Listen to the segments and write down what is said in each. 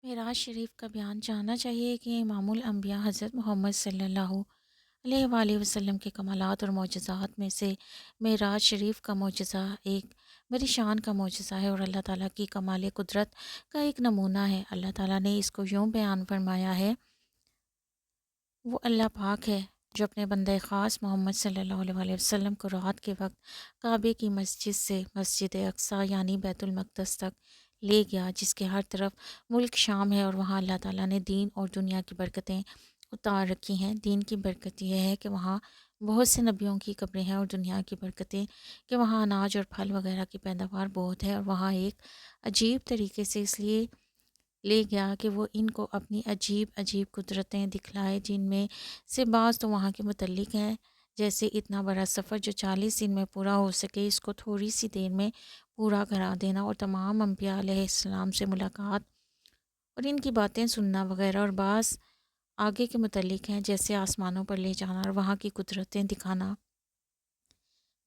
معراج شریف کا بیان جاننا چاہیے کہ امام الانبیاء حضرت محمد صلی اللہ علیہ وآلہ وسلم کے کمالات اور معجزات میں سے معراج شریف کا معجزہ ایک بڑی شان کا معجزہ ہے اور اللہ تعالیٰ کی کمال قدرت کا ایک نمونہ ہے۔ اللہ تعالیٰ نے اس کو یوں بیان فرمایا ہے، وہ اللہ پاک ہے جو اپنے بندہ خاص محمد صلی اللہ علیہ وآلہ وسلم کو رات کے وقت کعبے کی مسجد سے مسجد اقصیٰ یعنی بیت المقدس تک لے گیا، جس کے ہر طرف ملک شام ہے، اور وہاں اللہ تعالیٰ نے دین اور دنیا کی برکتیں اتار رکھی ہیں۔ دین کی برکت یہ ہے کہ وہاں بہت سے نبیوں کی قبریں ہیں، اور دنیا کی برکتیں کہ وہاں اناج اور پھل وغیرہ کی پیداوار بہت ہے، اور وہاں ایک عجیب طریقے سے اس لیے لے گیا کہ وہ ان کو اپنی عجیب عجیب قدرتیں دکھلائے، جن میں سے بعض تو وہاں کے متعلق ہیں، جیسے اتنا بڑا سفر جو 40 دن میں پورا ہو سکے، اس کو تھوڑی سی دیر میں پورا کرا دینا، اور تمام انبیاء علیہ السلام سے ملاقات اور ان کی باتیں سننا وغیرہ، اور بعض آگے کے متعلق ہیں جیسے آسمانوں پر لے جانا اور وہاں کی قدرتیں دکھانا۔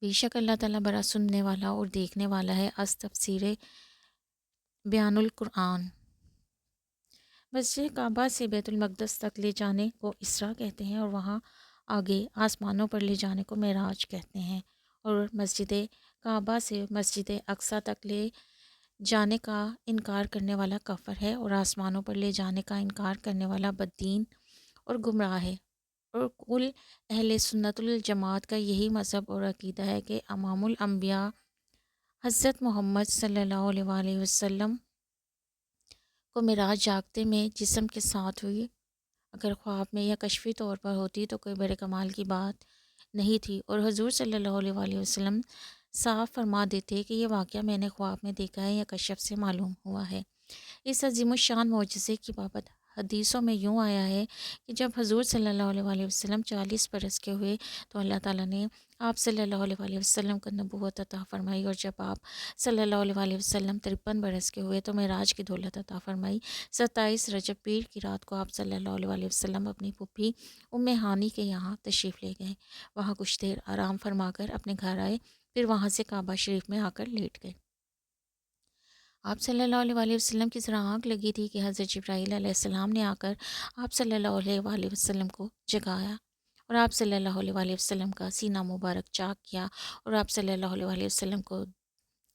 بے شک اللہ تعالیٰ بڑا سننے والا اور دیکھنے والا ہے۔ از تفسیر بیان القرآن۔ مسجد کعبہ سے بیت المقدس تک لے جانے کو اسراء کہتے ہیں، اور وہاں آگے آسمانوں پر لے جانے کو معراج کہتے ہیں، اور مسجد کعبہ سے مسجد اقصیٰ تک لے جانے کا انکار کرنے والا کافر ہے، اور آسمانوں پر لے جانے کا انکار کرنے والا بددین اور گمراہ ہے۔ اور کل اہل سنت الجماعت کا یہی مذہب اور عقیدہ ہے کہ امام الانبیاء حضرت محمد صلی اللہ علیہ وآلہ وسلم کو معراج جاگتے میں جسم کے ساتھ ہوئی، اگر خواب میں یا کشفی طور پر ہوتی تو کوئی بڑے کمال کی بات نہیں تھی، اور حضور صلی اللہ علیہ وآلہ وسلم صاف فرما دیتے کہ یہ واقعہ میں نے خواب میں دیکھا ہے یا کشف سے معلوم ہوا ہے۔ اس عظیم الشان معجزے کی بابت حدیثوں میں یوں آیا ہے کہ جب حضور صلی اللہ علیہ وآلہ وسلم 40 برس کے ہوئے تو اللہ تعالیٰ نے آپ صلی اللہ علیہ وآلہ وسلم کو نبوت عطا فرمائی، اور جب آپ صلی اللہ علیہ وآلہ وسلم 53 برس کے ہوئے تو معراج کی دولت عطا فرمائی۔ 27 رجب پیر کی رات کو آپ صلی اللہ علیہ وآلہ وسلم اپنی پھوپھی ام ہانی کے یہاں تشریف لے گئے، وہاں کچھ دیر آرام فرما کر اپنے گھر آئے، پھر وہاں سے کعبہ شریف میں آ کر لیٹ گئے۔ آپ صلی اللہ علیہ وآلہ وسلم کی ذرا آنکھ لگی تھی کہ حضرت جبرائیل علیہ السلام نے آ کر آپ صلی اللہ علیہ وآلہ وسلم کو جگایا، اور آپ صلی اللہ علیہ وآلہ وسلم کا سینہ مبارک چاک کیا، اور آپ صلی اللہ علیہ وآلہ وسلم کو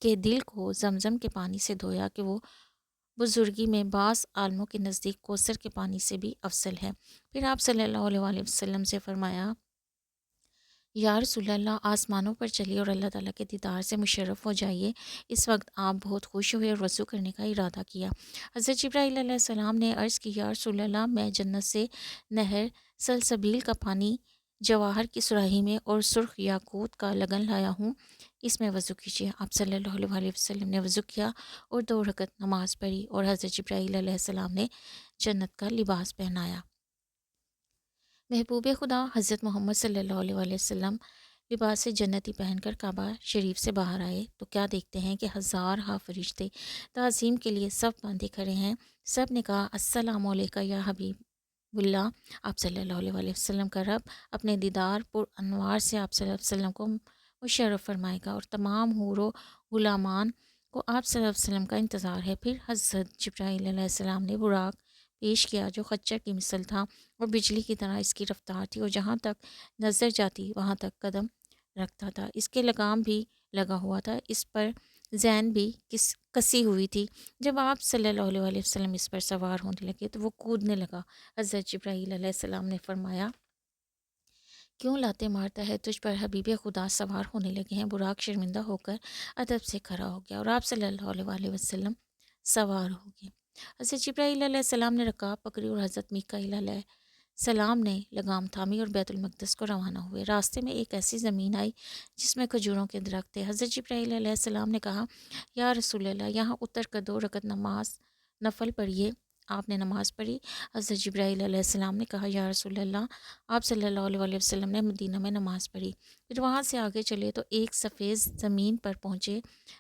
کے دل کو زمزم کے پانی سے دھویا کہ وہ بزرگی میں بعض عالموں کے نزدیک کوثر کے پانی سے بھی افضل ہے۔ پھر آپ صلی اللہ علیہ وآلہ وسلم سے فرمایا، یا رسول اللہ، آسمانوں پر چلیے اور اللہ تعالیٰ کے دیدار سے مشرف ہو جائیے۔ اس وقت آپ بہت خوش ہوئے اور وضو کرنے کا ارادہ کیا۔ حضرت جبرائیل علیہ السلام نے عرض کی، یا رسول اللہ، میں جنت سے نہر سلسبیل کا پانی جواہر کی سراہی میں اور سرخ یاقوت کا لگن لایا ہوں، اس میں وضو کیجیے۔ آپ صلی اللہ علیہ وآلہ وسلم نے وضو کیا اور 2 رکعت نماز پڑھی، اور حضرت جبرائیل علیہ السلام نے جنت کا لباس پہنایا۔ محبوب خدا حضرت محمد صلی اللہ علیہ وآلہ وسلم لباس جنتی پہن کر کعبہ شریف سے باہر آئے تو کیا دیکھتے ہیں کہ ہزارہ فرشتے تعظیم کے لیے صف باندھے کھڑے ہیں۔ سب نے کہا، السلام علیکہ یا حبیب اللہ۔ آپ صلی اللہ علیہ وآلہ وسلم کا رب اپنے دیدار پر انوار سے آپ صلی اللہ علیہ وسلم کو مشرف فرمائے گا، اور تمام حور و غلامان کو آپ صلی اللہ علیہ وسلم کا انتظار ہے۔ پھر حضرت جبرائیل علیہ السلام نے براق پیش کیا جو خچر کی مثل تھا، اور بجلی کی طرح اس کی رفتار تھی، اور جہاں تک نظر جاتی وہاں تک قدم رکھتا تھا۔ اس کے لگام بھی لگا ہوا تھا، اس پر زین بھی کسی ہوئی تھی۔ جب آپ صلی اللہ علیہ وآلہ وسلم اس پر سوار ہونے لگے تو وہ کودنے لگا۔ حضرت جبرائیل علیہ السلام نے فرمایا، کیوں لاتے مارتا ہے، تجھ پر حبیب خدا سوار ہونے لگے ہیں۔ براق شرمندہ ہو کر ادب سے کھڑا ہو گیا، اور آپ صلی اللہ علیہ وآلہ وسلم سوار ہو گئے۔ حضرت جبرائیل علیہ السلام نے رکاب پکڑی، اور حضرت میکائیل علیہ السلام نے لگام تھامی اور بیت المقدس کو روانہ ہوئے۔ راستے میں ایک ایسی زمین آئی جس میں کھجوروں کے درخت تھے۔ حضرت جبرائیل علیہ السلام نے کہا، یا رسول اللہ، یہاں اتر کر 2 رکعت نماز نفل پڑھیے۔ آپ نے نماز پڑھی۔ حضرت جبرائیل علیہ السلام نے کہا، یا رسول اللہ، آپ صلی اللہ علیہ وآلہ وسلم نے مدینہ میں نماز پڑھی۔ پھر وہاں سے آگے چلے تو ایک سفید زمین پر پہنچے،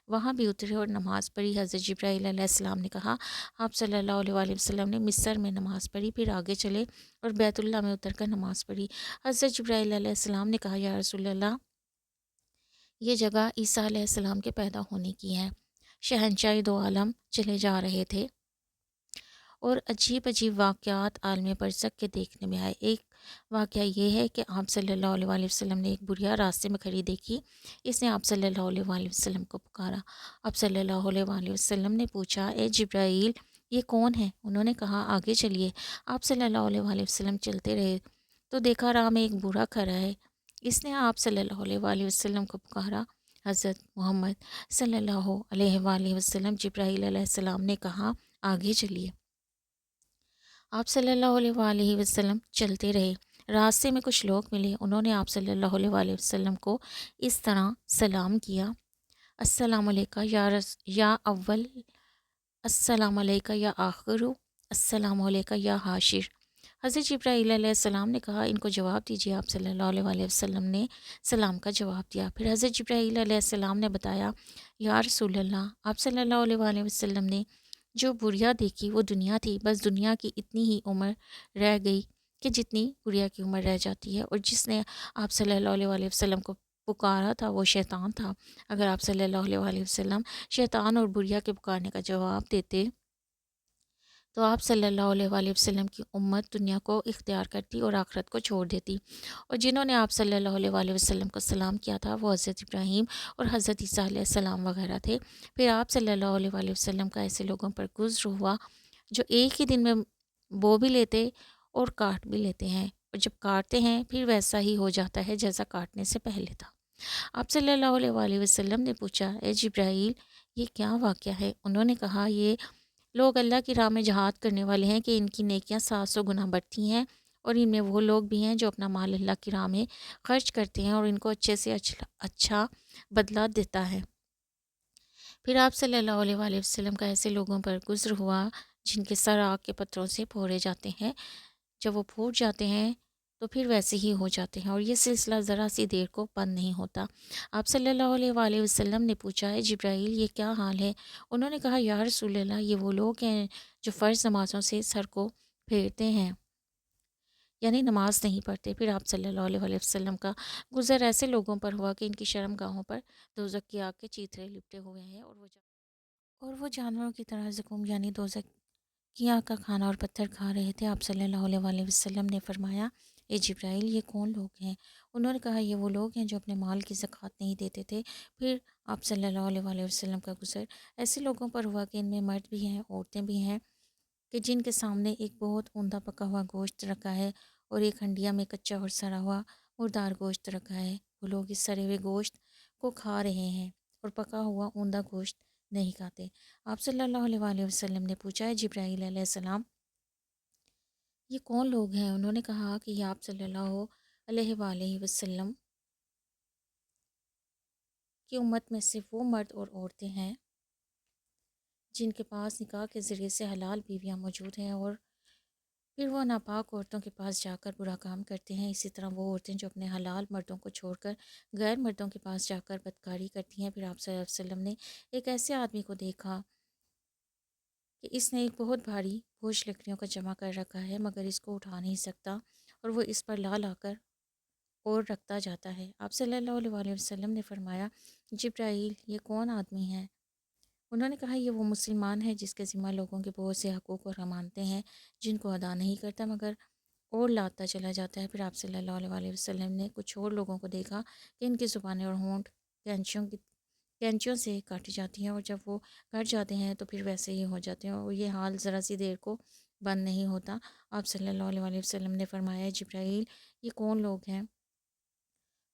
وہاں بھی اترے اور نماز پڑھی۔ حضرت جبرائیل علیہ السلام نے کہا، آپ صلی اللہ علیہ وآلہ وسلم نے مصر میں نماز پڑھی۔ پھر آگے چلے اور بیت اللہ میں اتر کر نماز پڑھی۔ حضرت جبرائیل علیہ السلام نے کہا، یا رسول اللہ، یہ جگہ عیسیٰ علیہ السلام کے پیدا ہونے کی ہے۔ شہنشاہ 2 عالم چلے جا رہے تھے، اور عجیب عجیب واقعات عالم برزخ کے دیکھنے میں آئے۔ ایک واقعہ یہ ہے کہ آپ صلی اللہ علیہ وآلہ وسلم نے ایک بڑھیا راستے میں کھڑی دیکھی۔ اس نے آپ صلی اللہ علیہ وآلہ وسلم کو پکارا۔ آپ صلی اللہ علیہ وآلہ وسلم نے پوچھا، اے جبرائیل، یہ کون ہے؟ انہوں نے کہا، آگے چلیے۔ آپ صلی اللہ علیہ وآلہ وسلم چلتے رہے تو دیکھا راہ میں ایک بوڑھا کھڑا ہے۔ اس نے آپ صلی اللہ علیہ وآلہ وسلم کو پکارا۔ حضرت محمد صلی اللہ علیہ وآلہ وسلم، جبرائیل علیہ السلام نے کہا، آگے چلیے۔ آپ صلی اللہ علیہ وآلہ وسلم چلتے رہے۔ راستے میں کچھ لوگ ملے۔ انہوں نے آپ صلی اللہ علیہ وآلہ وسلم کو اس طرح سلام کیا، السلام علیکہ یا اول، السلام علیکہ یا آخر، السلام علیکہ یا حاشر۔ حضرت جبرائیل علیہ السلام نے کہا، ان کو جواب دیجیے۔ آپ صلی اللہ علیہ وآلہ وسلم نے سلام کا جواب دیا۔ پھر حضرت جبرائیل علیہ السلام نے بتایا، یا رسول اللہ، آپ صلی اللہ علیہ وآلہ وسلم نے جو بڑھیا دیکھی وہ دنیا تھی، بس دنیا کی اتنی ہی عمر رہ گئی کہ جتنی بڑھیا کی عمر رہ جاتی ہے، اور جس نے آپ صلی اللہ علیہ وآلہ وسلم کو پکارا تھا وہ شیطان تھا۔ اگر آپ صلی اللہ علیہ وآلہ وسلم شیطان اور بڑھیا کے پکارنے کا جواب دیتے تو آپ صلی اللہ علیہ وآلہ وسلم کی امت دنیا کو اختیار کرتی اور آخرت کو چھوڑ دیتی، اور جنہوں نے آپ صلی اللہ علیہ وآلہ وسلم کو سلام کیا تھا وہ حضرت ابراہیم اور حضرت عیسیٰ علیہ السلام وغیرہ تھے۔ پھر آپ صلی اللہ علیہ وآلہ وسلم کا ایسے لوگوں پر گزر ہوا جو ایک ہی دن میں بو بھی لیتے اور کاٹ بھی لیتے ہیں، اور جب کاٹتے ہیں پھر ویسا ہی ہو جاتا ہے جیسا کاٹنے سے پہلے تھا۔ آپ صلی اللہ علیہ وآلہ وسلم نے پوچھا، اے جبرائیل، یہ کیا واقعہ ہے؟ انہوں نے کہا، یہ لوگ اللہ کی راہ میں جہاد کرنے والے ہیں کہ ان کی نیکیاں 700 گنا بڑھتی ہیں، اور ان میں وہ لوگ بھی ہیں جو اپنا مال اللہ کی راہ میں خرچ کرتے ہیں اور ان کو اچھے سے اچھا بدلہ دیتا ہے۔ پھر آپ صلی اللہ علیہ وآلہ وسلم کا ایسے لوگوں پر گزر ہوا جن کے سر آگ کے پتھروں سے پھوڑے جاتے ہیں، جب وہ پھوٹ جاتے ہیں تو پھر ویسے ہی ہو جاتے ہیں، اور یہ سلسلہ ذرا سی دیر کو بند نہیں ہوتا۔ آپ صلی اللہ علیہ وآلہ وسلم نے پوچھا، اے جبرائیل، یہ کیا حال ہے؟ انہوں نے کہا، یا رسول اللہ، یہ وہ لوگ ہیں جو فرض نمازوں سے سر کو پھیرتے ہیں، یعنی نماز نہیں پڑھتے۔ پھر آپ صلی اللہ علیہ وآلہ وسلم کا گزر ایسے لوگوں پر ہوا کہ ان کی شرم گاہوں پر دوزخ کی آگ کے چیتھڑے لپٹے ہوئے ہیں، اور وہ جانوروں کی طرح زقوم یعنی دوزخ کی آگ کا کھانا اور پتھر کھا رہے تھے۔ آپ صلی اللہ علیہ وآلہ وسلم نے فرمایا، اے جبرائیل، یہ کون لوگ ہیں؟ انہوں نے کہا، یہ وہ لوگ ہیں جو اپنے مال کی زکوٰۃ نہیں دیتے تھے۔ پھر آپ صلی اللہ علیہ وآلہ وسلم کا گزر ایسے لوگوں پر ہوا کہ ان میں مرد بھی ہیں، عورتیں بھی ہیں، کہ جن کے سامنے ایک بہت عمدہ پکا ہوا گوشت رکھا ہے اور ایک ہنڈیا میں کچا اور سڑا ہوا مردار گوشت رکھا ہے۔ وہ لوگ اس سڑے ہوئے گوشت کو کھا رہے ہیں اور پکا ہوا عمدہ گوشت نہیں کھاتے۔ آپ صلی اللہ علیہ وآلہ وسلم نے پوچھا، ہے جبرائیل علیہ السلام، یہ کون لوگ ہیں؟ انہوں نے کہا کہ یہ آپ صلی اللہ علیہ وآلہ وسلم کی امت میں سے وہ مرد اور عورتیں ہیں جن کے پاس نکاح کے ذریعے سے حلال بیویاں موجود ہیں، اور پھر وہ ناپاک عورتوں کے پاس جا کر برا کام کرتے ہیں۔ اسی طرح وہ عورتیں جو اپنے حلال مردوں کو چھوڑ کر غیر مردوں کے پاس جا کر بدکاری کرتی ہیں۔ پھر آپ صلی اللہ علیہ وسلم نے ایک ایسے آدمی کو دیکھا کہ اس نے ایک بہت بھاری بوجھ لکڑیوں کا جمع کر رکھا ہے، مگر اس کو اٹھا نہیں سکتا، اور وہ اس پر لا لا کر اور رکھتا جاتا ہے۔ آپ صلی اللہ علیہ وآلہ وسلم نے فرمایا، جبرائیل، یہ کون آدمی ہے؟ انہوں نے کہا، یہ وہ مسلمان ہے جس کے ذمہ لوگوں کے بہت سے حقوق اور امانتیں ہیں جن کو ادا نہیں کرتا مگر اور لاتا چلا جاتا ہے۔ پھر آپ صلی اللہ علیہ وآلہ وسلم نے کچھ اور لوگوں کو دیکھا کہ ان کی زبانیں اور ہونٹ کینچیوں سے کاٹی جاتی ہیں، اور جب وہ کٹ جاتے ہیں تو پھر ویسے ہی ہو جاتے ہیں، اور یہ حال ذرا سی دیر کو بند نہیں ہوتا۔ آپ صلی اللہ علیہ وآلہ وسلم نے فرمایا، جبرائیل، یہ کون لوگ ہیں؟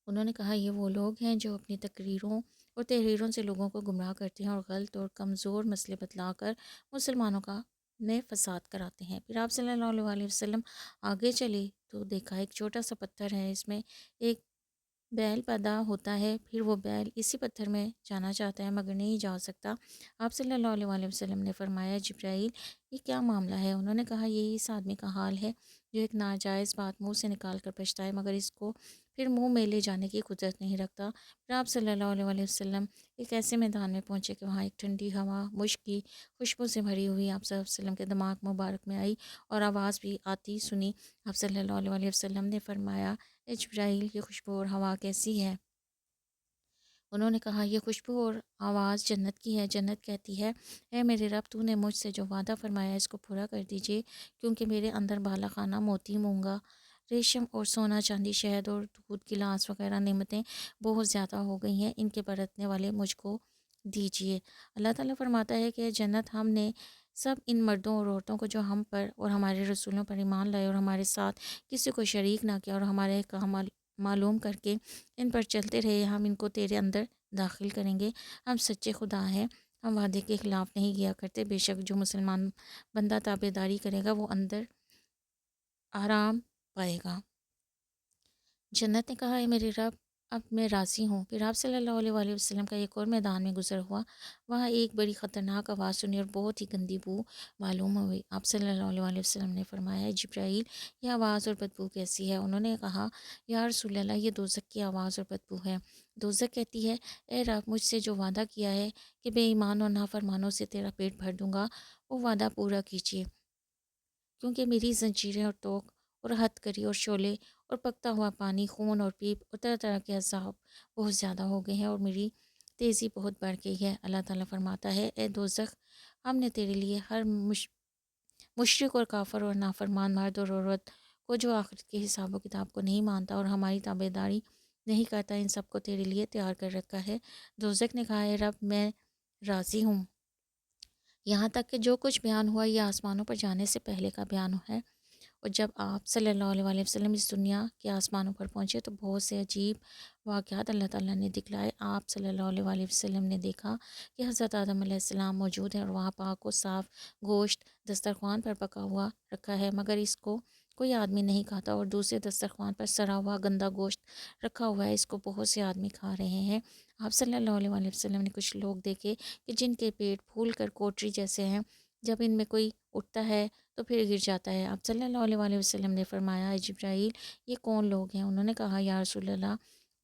انہوں نے کہا، یہ وہ لوگ ہیں جو اپنی تقریروں اور تحریروں سے لوگوں کو گمراہ کرتے ہیں اور غلط اور کمزور مسئلے بتلا کر مسلمانوں کا میں فساد کراتے ہیں۔ پھر آپ صلی اللہ علیہ وآلہ وسلم آگے چلے تو دیکھا ایک چھوٹا سا پتھر ہے، اس میں ایک بیل پیدا ہوتا ہے، پھر وہ بیل اسی پتھر میں جانا چاہتا ہے مگر نہیں جا سکتا۔ آپ صلی اللہ علیہ وآلہ وسلم نے فرمایا، جبرائیل، یہ کیا معاملہ ہے؟ انہوں نے کہا، یہی اس آدمی کا حال ہے جو ایک ناجائز بات منہ سے نکال کر پچھتائے مگر اس کو پھر منہ میں لے جانے کی قدرت نہیں رکھتا۔ پھر آپ صلی اللہ علیہ وآلہ وسلم ایک ایسے میدان میں پہنچے کہ وہاں ایک ٹھنڈی ہوا مشک کی خوشبو سے بھری ہوئی آپ صلی اللہ علیہ وسلم کے دماغ مبارک میں آئی اور آواز بھی آتی سنی۔ آپ صلی اللہ علیہ وسلم نے فرمایا، اے جبرائیل، یہ خوشبو اور ہوا کیسی ہے؟ انہوں نے کہا یہ خوشبو اور آواز جنت کی ہے۔ جنت کہتی ہے اے میرے رب، تو نے مجھ سے جو وعدہ فرمایا اس کو پورا کر دیجیے، کیونکہ میرے اندر بالا خانہ، موتی، مونگا، ریشم اور سونا چاندی، شہد اور دودھ، گلاس وغیرہ نعمتیں بہت زیادہ ہو گئی ہیں، ان کے برتنے والے مجھ کو دیجیے۔ اللہ تعالیٰ فرماتا ہے کہ جنت ہم نے سب ان مردوں اور عورتوں کو جو ہم پر اور ہمارے رسولوں پر ایمان لائے اور ہمارے ساتھ کسی کو شریک نہ کیا اور ہمارے کام معلوم کر کے ان پر چلتے رہے، ہم ان کو تیرے اندر داخل کریں گے۔ ہم سچے خدا ہیں، ہم وعدے کے خلاف نہیں کیا کرتے۔ بے شک جو مسلمان بندہ تابع داری کرے گا وہ اندر آرام پائے گا۔ جنت نے کہا اے میرے رب، اب میں راضی ہوں۔ پھر آپ صلی اللہ علیہ وآلہ وسلم کا ایک اور میدان میں گزر ہوا، وہاں ایک بڑی خطرناک آواز سنی اور بہت ہی گندی بو معلوم ہوئی۔ آپ صلی اللہ علیہ وآلہ وسلم نے فرمایا، جبرائیل، یہ آواز اور بدبو کیسی ہے؟ انہوں نے کہا، یا رسول اللہ، یہ دوزخ کی آواز اور بدبو ہے۔ دوزخ کہتی ہے، اے رب، مجھ سے جو وعدہ کیا ہے کہ بے ایمان اور نافرمانوں سے تیرا پیٹ بھر دوں گا، وہ وعدہ پورا کیجیے، کیونکہ میری زنجیریں اور توق اور ہتھ کری اور شعلے اور پکتا ہوا پانی، خون اور پیپ اور طرح طرح کے عذاب بہت زیادہ ہو گئے ہیں اور میری تیزی بہت بڑھ گئی ہے۔ اللہ تعالیٰ فرماتا ہے، اے دوزخ، ہم نے تیرے لیے ہر مشرک اور کافر اور نافرمان مرد اور عورت کو جو آخرت کے حساب و کتاب کو نہیں مانتا اور ہماری تابع داری نہیں کرتا، ان سب کو تیرے لیے تیار کر رکھا ہے۔ دوزخ نے کہا، اے رب، میں راضی ہوں۔ یہاں تک کہ جو کچھ بیان ہوا یہ آسمانوں پر جانے سے پہلے کا بیان ہے، اور جب آپ صلی اللہ علیہ وآلہ وسلم اس دنیا کے آسمانوں پر پہنچے تو بہت سے عجیب واقعات اللہ تعالیٰ نے دکھلائے۔ آپ صلی اللہ علیہ وآلہ وسلم نے دیکھا کہ حضرت آدم علیہ السلام موجود ہیں اور وہاں پاک و صاف گوشت دسترخوان پر پکا ہوا رکھا ہے، مگر اس کو کوئی آدمی نہیں کھاتا، اور دوسرے دسترخوان پر سڑا ہوا گندا گوشت رکھا ہوا ہے، اس کو بہت سے آدمی کھا رہے ہیں۔ آپ صلی اللہ علیہ وآلہ وسلم نے کچھ لوگ دیکھے کہ جن کے پیٹ پھول کر کوٹری جیسے ہیں، جب ان میں کوئی اٹھتا ہے تو پھر گر جاتا ہے۔ آپ صلی اللہ علیہ وآلہ وسلم نے فرمایا، اے جبرائیل، یہ کون لوگ ہیں؟ انہوں نے کہا، یا رسول اللہ،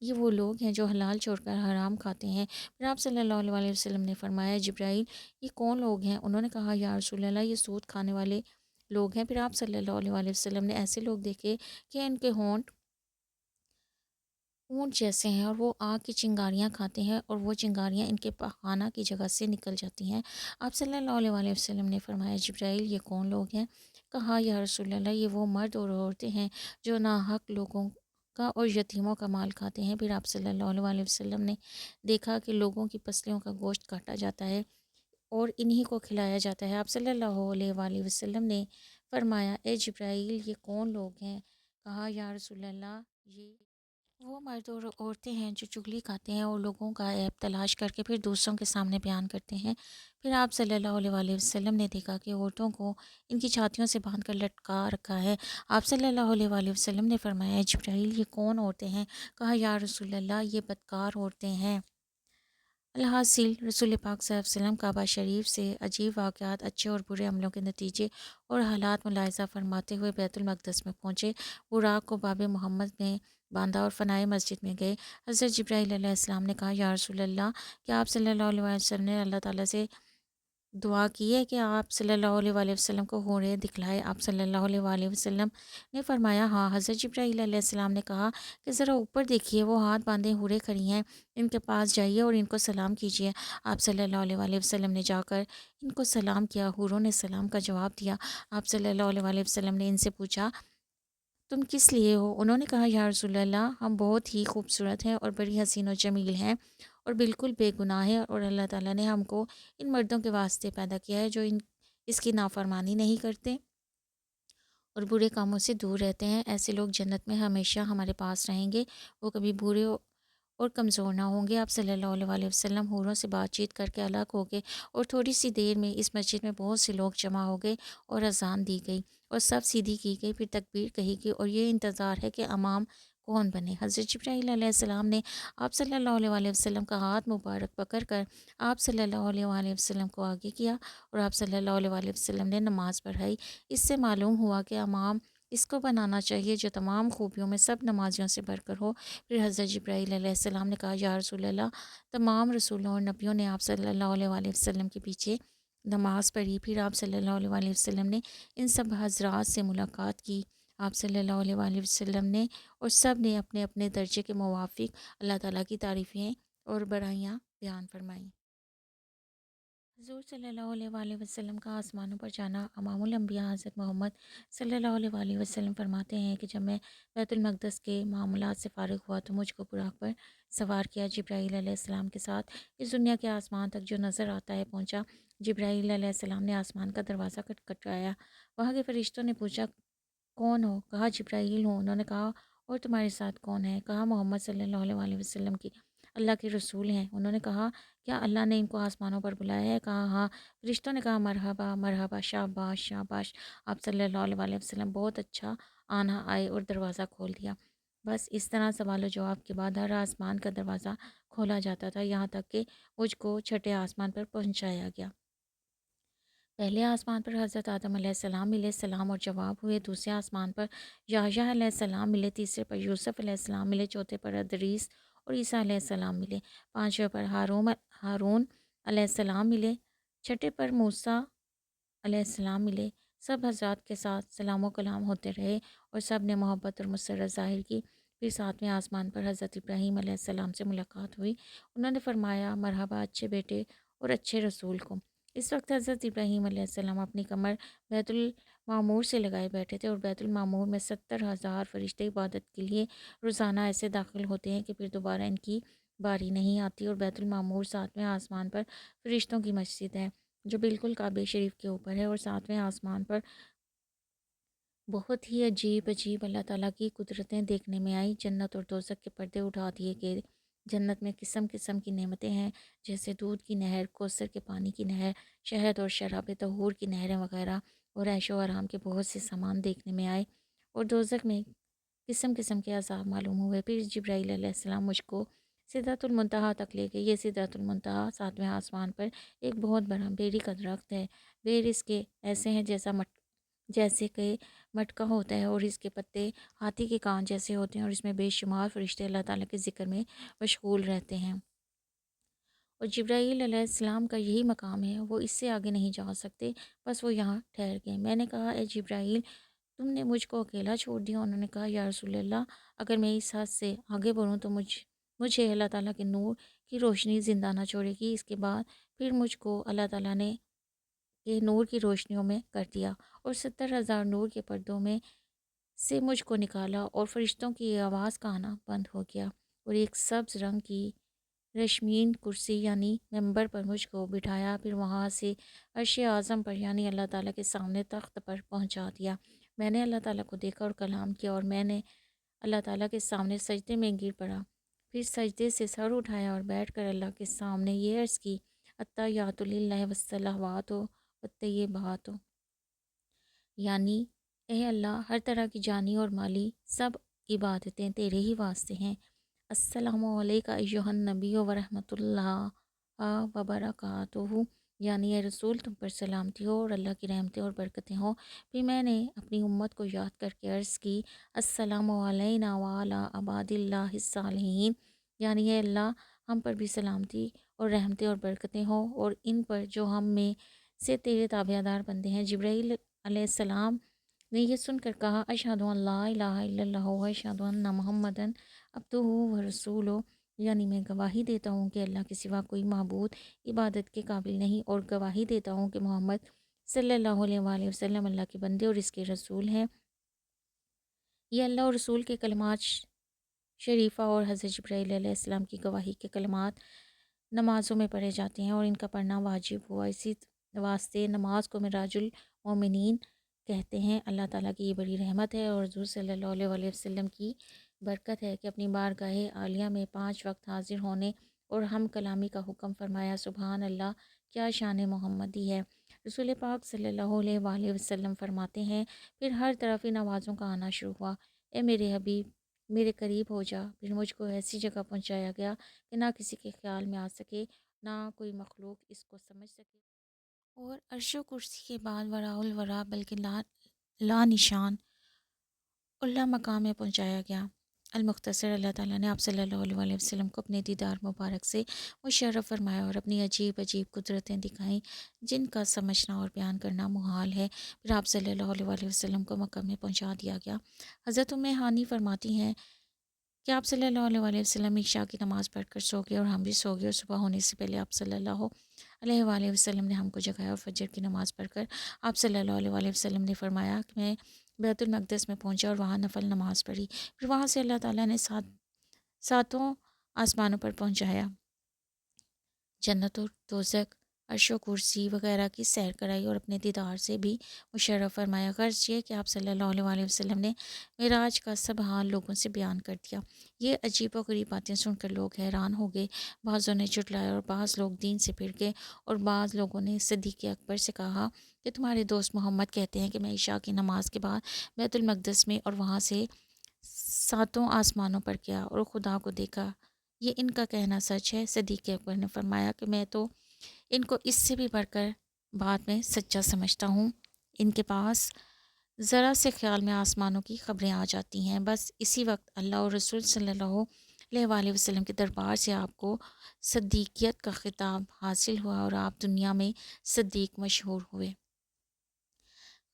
یہ وہ لوگ ہیں جو حلال چھوڑ کر حرام کھاتے ہیں۔ پھر آپ صلی اللہ علیہ وآلہ وسلم نے فرمایا، جبرائیل، یہ کون لوگ ہیں؟ انہوں نے کہا، یا رسول اللہ، یہ سود کھانے والے لوگ ہیں۔ پھر آپ صلی اللہ علیہ وآلہ وسلم نے ایسے لوگ دیکھے کہ ان کے ہونٹ اونٹ جیسے ہیں اور وہ آگ کی چنگاریاں کھاتے ہیں اور وہ چنگاریاں ان کے پاخانہ کی جگہ سے نکل جاتی ہیں۔ آپ صلی اللہ علیہ وآلہ وسلم نے فرمایا، جبرائیل، یہ کون لوگ ہیں؟ کہا، یا رسول اللہ، یہ وہ مرد اور عورتیں ہیں جو ناحق لوگوں کا اور یتیموں کا مال کھاتے ہیں۔ پھر آپ صلی اللہ علیہ وآلہ وسلم نے دیکھا کہ لوگوں کی پسلیوں کا گوشت کاٹا جاتا ہے اور انہی کو کھلایا جاتا ہے۔ آپ صلی اللہ علیہ وآلہ وسلم نے فرمایا، اے جبرائیل، یہ کون لوگ ہیں؟ کہا، یا رسول اللہ، یہ وہ مرد اور عورتیں ہیں جو چغلی کھاتے ہیں اور لوگوں کا عیب تلاش کر کے پھر دوسروں کے سامنے بیان کرتے ہیں۔ پھر آپ صلی اللہ علیہ وآلہ وسلم نے دیکھا کہ عورتوں کو ان کی چھاتیوں سے باندھ کر لٹکا رکھا ہے۔ آپ صلی اللہ علیہ وآلہ وسلم نے فرمایا، جبرائیل، یہ کون عورتیں ہیں؟ کہا، یا رسول اللہ، یہ بدکار عورتیں ہیں۔ الحاصل رسول پاک صلی اللہ علیہ وسلم کعبہ شریف سے عجیب واقعات، اچھے اور برے عملوں کے نتیجے اور حالات ملاحظہ فرماتے ہوئے بیت المقدس میں پہنچے، براق کو باب محمد میں باندھا اور فنائے مسجد میں گئے۔ حضرت جبرائیل علیہ السلام نے کہا، یا رسول اللہ، کہ آپ صلی اللہ علیہ وسلم نے اللہ تعالیٰ سے دعا کی ہے کہ آپ صلی اللہ علیہ وآلہ وسلم کو حوریں دکھلائے؟ آپ صلی اللہ علیہ وآلہ وسلم نے فرمایا، ہاں۔ حضرت جبرائیل علیہ السلام نے کہا کہ ذرا اوپر دیکھیے، وہ ہاتھ باندھے حوریں کھڑی ہیں، ان کے پاس جائیے اور ان کو سلام کیجیے۔ آپ صلی اللہ علیہ وآلہ وسلم نے جا کر ان کو سلام کیا، حوروں نے سلام کا جواب دیا۔ آپ صلی اللہ علیہ وآلہ وسلم نے ان سے پوچھا، تم کس لیے ہو؟ انہوں نے کہا، یا رسول اللہ، ہم بہت ہی خوبصورت ہیں اور بڑی حسین و جمیل ہیں اور بالکل بے گناہ ہیں، اور اللہ تعالیٰ نے ہم کو ان مردوں کے واسطے پیدا کیا ہے جو اس کی نافرمانی نہیں کرتے اور برے کاموں سے دور رہتے ہیں۔ ایسے لوگ جنت میں ہمیشہ ہمارے پاس رہیں گے، وہ کبھی برے اور کمزور نہ ہوں گے۔ آپ صلی اللہ علیہ وآلہ وسلم حوروں سے بات چیت کر کے الگ ہو گئے اور تھوڑی سی دیر میں اس مسجد میں بہت سے لوگ جمع ہو گئے اور اذان دی گئی اور صف سیدھی کی گئی، پھر تکبیر کہی گئی اور یہ انتظار ہے کہ امام کون بنے۔ حضرت جبرائیل علیہ السلام نے آپ صلی اللہ علیہ وآلہ وسلم کا ہاتھ مبارک پکڑ کر آپ صلی اللہ علیہ وآلہ وسلم کو آگے کیا اور آپ صلی اللہ علیہ وآلہ وسلم نے نماز پڑھائی۔ اس سے معلوم ہوا کہ امام اس کو بنانا چاہیے جو تمام خوبیوں میں سب نمازیوں سے بڑھ کر ہو۔ پھر حضرت جبرائیل علیہ السلام نے کہا، یا رسول اللہ، تمام رسولوں اور نبیوں نے آپ صلی اللہ علیہ وآلہ وسلم کے پیچھے نماز پڑھی۔ پھر آپ صلی اللہ علیہ وآلہ وسلم نے ان سب حضرات سے ملاقات کی۔ آپ صلی اللہ علیہ وآلہ وسلم نے اور سب نے اپنے اپنے درجے کے موافق اللہ تعالیٰ کی تعریفیں اور برائیاں بیان فرمائیں۔ حضور صلی اللہ علیہ وآلہ وسلم کا آسمانوں پر جانا امام الانبیاء حضرت محمد صلی اللہ علیہ وآلہ وسلم فرماتے ہیں کہ جب میں بیت المقدس کے معاملات سے فارغ ہوا تو مجھ کو براق پر سوار کیا جبرائیل علیہ السلام کے ساتھ اس دنیا کے آسمان تک جو نظر آتا ہے پہنچا۔ جبرائیل علیہ السلام نے آسمان کا دروازہ کھٹکھٹایا۔ وہاں کے فرشتوں نے پوچھا کون ہو؟ کہا جبرائیل ہوں۔ انہوں نے کہا اور تمہارے ساتھ کون ہے؟ کہا محمد صلی اللہ علیہ وآلہ وسلم کی اللہ کے رسول ہیں۔ انہوں نے کہا کیا اللہ نے ان کو آسمانوں پر بلایا ہے؟ کہا ہاں۔ فرشتوں نے کہا مرحبا مرحبا، شاباش شاباش، آپ صلی اللہ علیہ وآلہ وسلم بہت اچھا آنا آئے، اور دروازہ کھول دیا۔ بس اس طرح سوال و جواب کے بعد ہر آسمان کا دروازہ کھولا جاتا تھا، یہاں تک کہ مجھ کو چھٹے آسمان پر پہنچایا گیا۔ پہلے آسمان پر حضرت آدم علیہ السلام ملے، سلام اور جواب ہوئے۔ دوسرے آسمان پر یحییٰ علیہ السلام ملے، تیسرے پر یوسف علیہ السلام ملے، چوتھے پر ادریس اور عیسیٰ علیہ السلام ملے، پانچویں پر ہارون علیہ السلام ملے، چھٹے پر موسیٰ علیہ السلام ملے۔ سب حضرات کے ساتھ سلام و کلام ہوتے رہے اور سب نے محبت اور مسرت ظاہر کی۔ پھر ساتویں آسمان پر حضرت ابراہیم علیہ السلام سے ملاقات ہوئی۔ انہوں نے فرمایا مرحبا اچھے بیٹے اور اچھے رسول کو۔ اس وقت حضرت ابراہیم علیہ السلام اپنی کمر بیت المعمور سے لگائے بیٹھے تھے، اور بیت المعمور میں 70,000 فرشتے عبادت کے لیے روزانہ ایسے داخل ہوتے ہیں کہ پھر دوبارہ ان کی باری نہیں آتی، اور بیت المعمور ساتویں آسمان پر فرشتوں کی مسجد ہے جو بالکل کعبہ شریف کے اوپر ہے، اور ساتویں آسمان پر بہت ہی عجیب عجیب اللہ تعالیٰ کی قدرتیں دیکھنے میں آئی۔ جنت اور دوزخ کے پردے اٹھا دیے گئے۔ جنت میں قسم قسم کی نعمتیں ہیں، جیسے دودھ کی نہر، کوثر کے پانی کی نہر، شہد اور شراب طہور کی نہریں وغیرہ، اور عیش و آرام کے بہت سے سامان دیکھنے میں آئے۔ اور دوزخ میں قسم قسم کے عذاب معلوم ہوئے۔ پھر جبرائیل علیہ السلام مجھ کو سدرۃ المنتہا تک لے گئے۔ یہ سدرۃ المنتہا ساتویں آسمان پر ایک بہت بڑا بیری کا درخت ہے۔ بیر اس کے ایسے ہیں جیسے کہ مٹکا ہوتا ہے، اور اس کے پتے ہاتھی کے کان جیسے ہوتے ہیں، اور اس میں بے شمار فرشتے اللہ تعالیٰ کے ذکر میں مشغول رہتے ہیں۔ اور جبرائیل علیہ السلام کا یہی مقام ہے، وہ اس سے آگے نہیں جا سکتے، بس وہ یہاں ٹھہر گئے۔ میں نے کہا اے جبرائیل تم نے مجھ کو اکیلا چھوڑ دیا؟ انہوں نے کہا یا رسول اللہ، اگر میں اس حد سے آگے بڑھوں تو مجھے اللہ تعالیٰ کے نور کی روشنی زندہ نہ چھوڑے گی۔ اس کے بعد پھر مجھ کو اللہ تعالیٰ نے کہ نور کی روشنیوں میں کر دیا، اور 70,000 نور کے پردوں میں سے مجھ کو نکالا، اور فرشتوں کی آواز کا آنا بند ہو گیا، اور ایک سبز رنگ کی رشمین کرسی یعنی ممبر پر مجھ کو بٹھایا۔ پھر وہاں سے عرش اعظم پر یعنی اللہ تعالیٰ کے سامنے تخت پر پہنچا دیا۔ میں نے اللہ تعالیٰ کو دیکھا اور کلام کیا، اور میں نے اللہ تعالیٰ کے سامنے سجدے میں گر پڑا۔ پھر سجدے سے سر اٹھایا اور بیٹھ کر اللہ کے سامنے یہ عرض کی التحیات للہ والصلوات والطیبات، یعنی اے اللہ ہر طرح کی جانی اور مالی سب عبادتیں تیرے ہی واسطے ہیں۔ السلام علیکہ ایہا النبی ورحمۃ اللہ وبرکاتہ، یعنی اے رسول تم پر سلامتی ہو اور اللہ کی رحمتیں اور برکتیں ہوں۔ پھر میں نے اپنی امت کو یاد کر کے عرض کی السلام علینا وعلی عباد اللہ الصالحین، یعنی اے اللہ ہم پر بھی سلامتی اور رحمتیں اور برکتیں ہوں، اور ان پر جو ہم میں سے تیرے تابع دار بندے ہیں۔ جبرائیل علیہ السلام نے یہ سن کر کہا اشہد ان لا الہ الا اللہ و اشہد ان محمدن عبدہ و رسولہ، یعنی میں گواہی دیتا ہوں کہ اللہ کے سوا کوئی معبود عبادت کے قابل نہیں، اور گواہی دیتا ہوں کہ محمد صلی اللہ علیہ وآلہ وسلم اللہ کے بندے اور اس کے رسول ہیں۔ یہ اللہ اور رسول کے کلمات شریفہ اور حضرت جبرائیل علیہ السلام کی گواہی کے کلمات نمازوں میں پڑھے جاتے ہیں، اور ان کا پڑھنا واجب ہوا۔ اسی واسطے نماز کو معراج المومنین کہتے ہیں۔ اللہ تعالیٰ کی یہ بڑی رحمت ہے اور حضور صلی اللہ علیہ وآلہ وسلم کی برکت ہے کہ اپنی بارگاہ عالیہ میں 5 وقت حاضر ہونے اور ہم کلامی کا حکم فرمایا۔ سبحان اللہ، کیا شان محمدی ہے۔ رسول پاک صلی اللہ علیہ وآلہ وسلم فرماتے ہیں پھر ہر طرف ان آوازوں کا آنا شروع ہوا، اے میرے حبیب میرے قریب ہو جا۔ پھر مجھ کو ایسی جگہ پہنچایا گیا کہ نہ کسی کے خیال میں آ سکے، نہ کوئی مخلوق اس کو سمجھ سکے، اور عرش و کرسی کے بعد وراء الورا بلکہ لا نشان اللہ مقام میں پہنچایا گیا۔ المختصر، اللہ تعالیٰ نے آپ صلی اللہ علیہ وآلہ وسلم کو اپنے دیدار مبارک سے مشرف فرمایا اور اپنی عجیب عجیب قدرتیں دکھائیں جن کا سمجھنا اور بیان کرنا محال ہے۔ پھر آپ صلی اللہ علیہ وآلہ وسلم کو مکہ میں پہنچا دیا گیا۔ حضرت ام ہانی فرماتی ہیں کہ آپ صلی اللہ علیہ وسلم عشاء کی نماز پڑھ کر سو گئے اور ہم بھی سو گئے، اور صبح ہونے سے پہلے آپ صلی اللہ علیہ وآلہ وسلم نے ہم کو جگایا اور فجر کی نماز پڑھ کر آپ صلی اللہ علیہ وآلہ وسلم نے فرمایا کہ میں بیت المقدس میں پہنچا اور وہاں نفل نماز پڑھی، پھر وہاں سے اللہ تعالیٰ نے ساتوں آسمانوں پر پہنچایا، جنت و دوزخ، عرش و کرسی وغیرہ کی سیر کرائی اور اپنے دیدار سے بھی مشرف فرمایا۔ غرض یہ کہ آپ صلی اللہ علیہ وآلہ وسلم نے معراج کا سب حال لوگوں سے بیان کر دیا۔ یہ عجیب و غریب باتیں سن کر لوگ حیران ہو گئے، بعضوں نے جھٹلایا اور بعض لوگ دین سے پھر گئے، اور بعض لوگوں نے صدیق اکبر سے کہا کہ تمہارے دوست محمد کہتے ہیں کہ میں عشاء کی نماز کے بعد بیت المقدس میں اور وہاں سے ساتوں آسمانوں پر گیا اور خدا کو دیکھا، یہ ان کا کہنا سچ ہے۔ صدیق اکبر نے فرمایا کہ میں تو ان کو اس سے بھی بڑھ کر بعد میں سچا سمجھتا ہوں، ان کے پاس ذرا سے خیال میں آسمانوں کی خبریں آ جاتی ہیں، بس اسی وقت اللہ اور رسول صلی اللہ علیہ وآلہ وسلم کے دربار سے آپ کو صدیقیت کا خطاب حاصل ہوا اور آپ دنیا میں صدیق مشہور ہوئے۔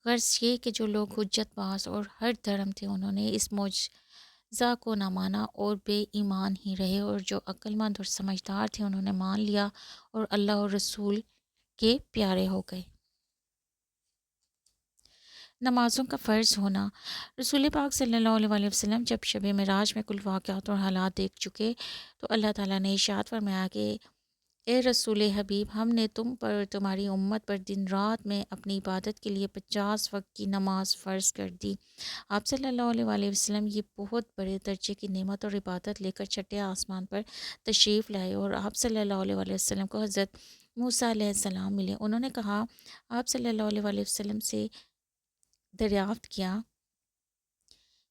غرض یہ کہ جو لوگ حجت باز اور ہر دھرم تھے انہوں نے اس معجزہ کو نہ مانا اور بے ایمان ہی رہے، اور جو عقل مند اور سمجھدار تھے انہوں نے مان لیا اور اللہ اور رسول کے پیارے ہو گئے۔ نمازوں کا فرض ہونا۔ رسول پاک صلی اللہ علیہ وآلہ وسلم جب شب معراج میں کل واقعات اور حالات دیکھ چکے تو اللہ تعالیٰ نے ارشاد فرمایا کہ اے رسول حبیب، ہم نے تم پر اور تمہاری امت پر دن رات میں اپنی عبادت کے لیے 50 وقت کی نماز فرض کر دی۔ آپ صلی اللہ علیہ وآلہ وسلم یہ بہت بڑے درجے کی نعمت اور عبادت لے کر چھٹے آسمان پر تشریف لائے، اور آپ صلی اللہ علیہ وآلہ وسلم کو حضرت موسیٰ علیہ السلام ملے۔ انہوں نے کہا، آپ صلی اللہ علیہ وآلہ وسلم سے دریافت کیا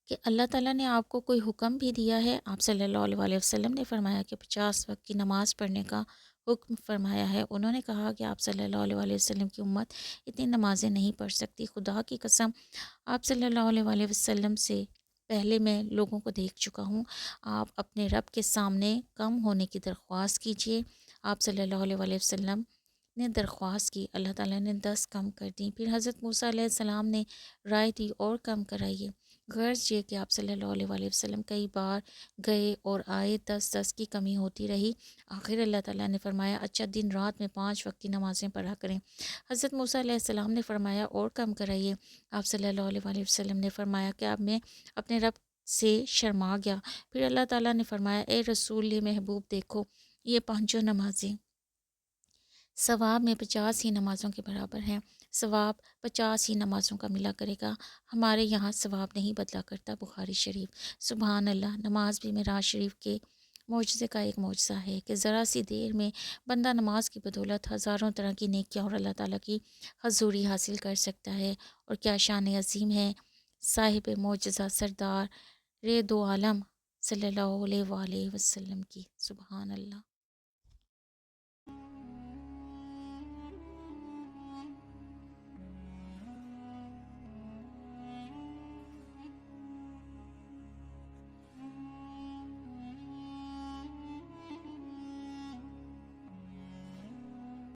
کہ اللہ تعالیٰ نے آپ کو کوئی حکم بھی دیا ہے؟ آپ صلی اللہ علیہ وآلہ وسلم نے فرمایا کہ 50 وقت کی نماز پڑھنے کا حکم فرمایا ہے۔ انہوں نے کہا کہ آپ صلی اللہ علیہ وآلہ وسلم کی امت اتنی نمازیں نہیں پڑھ سکتی، خدا کی قسم آپ صلی اللہ علیہ وآلہ وسلم سے پہلے میں لوگوں کو دیکھ چکا ہوں، آپ اپنے رب کے سامنے کم ہونے کی درخواست کیجئے۔ آپ صلی اللہ علیہ وآلہ وسلم نے درخواست کی، اللہ تعالیٰ نے 10 کم کر دیں، پھر حضرت موسیٰ علیہ السلام نے رائے دی اور کم کرائیے۔ غرض یہ کہ آپ صلی اللہ علیہ وآلہ وسلم کئی بار گئے اور آئے، 10 کی کمی ہوتی رہی، آخر اللہ تعالیٰ نے فرمایا اچھا دن رات میں 5 وقت کی نمازیں پڑھا کریں۔ حضرت موسیٰ علیہ السلام نے فرمایا اور کم کرائیے۔ آپ صلی اللہ علیہ وآلہ وسلم نے فرمایا کہ اب میں اپنے رب سے شرما گیا۔ پھر اللہ تعالیٰ نے فرمایا اے رسول محبوب، دیکھو یہ 5 نمازیں ثواب میں 50 ہی نمازوں کے برابر ہیں، ثواب 50 ہی نمازوں کا ملا کرے گا، ہمارے یہاں ثواب نہیں بدلا کرتا۔ بخاری شریف۔ سبحان اللہ، نماز بھی معراج شریف کے معجزے کا ایک معجزہ ہے کہ ذرا سی دیر میں بندہ نماز کی بدولت ہزاروں طرح کی نیکیاں اور اللہ تعالیٰ کی حضوری حاصل کر سکتا ہے، اور کیا شان عظیم ہے صاحب معجزہ سردار دو عالم صلی اللہ علیہ وآلہ وسلم کی۔ سبحان اللہ۔